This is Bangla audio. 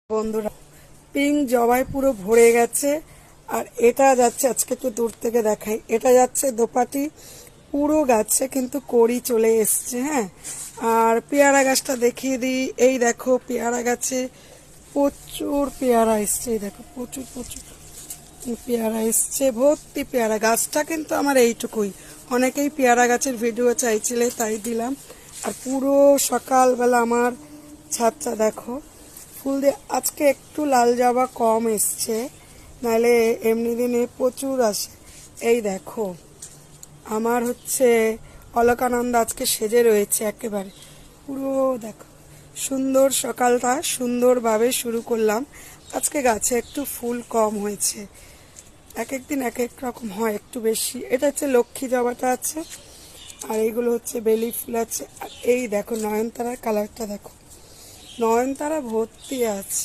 বন্ধুরা, পিঙ্ক জবাই পুরো ভরে গেছে। আর এটা যাচ্ছে, আজকে একটু দূর থেকে দেখাই, এটা যাচ্ছে দোপাটি পুরো গাছে কিন্তু কড়ি চলে এসছে। হ্যাঁ, আর পেয়ারা গাছটা দেখিয়ে দিই। এই দেখো পেয়ারা গাছে প্রচুর পেয়ারা এসছে। এই দেখো প্রচুর প্রচুর পেয়ারা এসছে, ভর্তি পেয়ারা। গাছটা কিন্তু আমার এইটুকুই, অনেকেই পেয়ারা গাছের ভিডিও চাইছিলে তাই দিলাম। আর পুরো সকালবেলা আমার ছাদটা দেখো ফুল দিয়ে। আজকে একটু লাল জবা কম এসছে, নাহলে এমনি দিনে প্রচুর আসে। এই দেখো আমার অলকানন্দ আজকে সেজে রয়েছে একেবারে পুরো। দেখো সুন্দর, সকালটা সুন্দরভাবে শুরু করলাম। আজকে গাছে একটু ফুল কম হয়েছে, এক এক দিন এক এক রকম হয়, একটু বেশি। এটা হচ্ছে লক্ষ্মী জবাটা আছে, আর এইগুলো হচ্ছে বেলি ফুল আছে। আর এই দেখো নয়নতারার কালারটা দেখো, নয়নতারা ভর্তি আছে।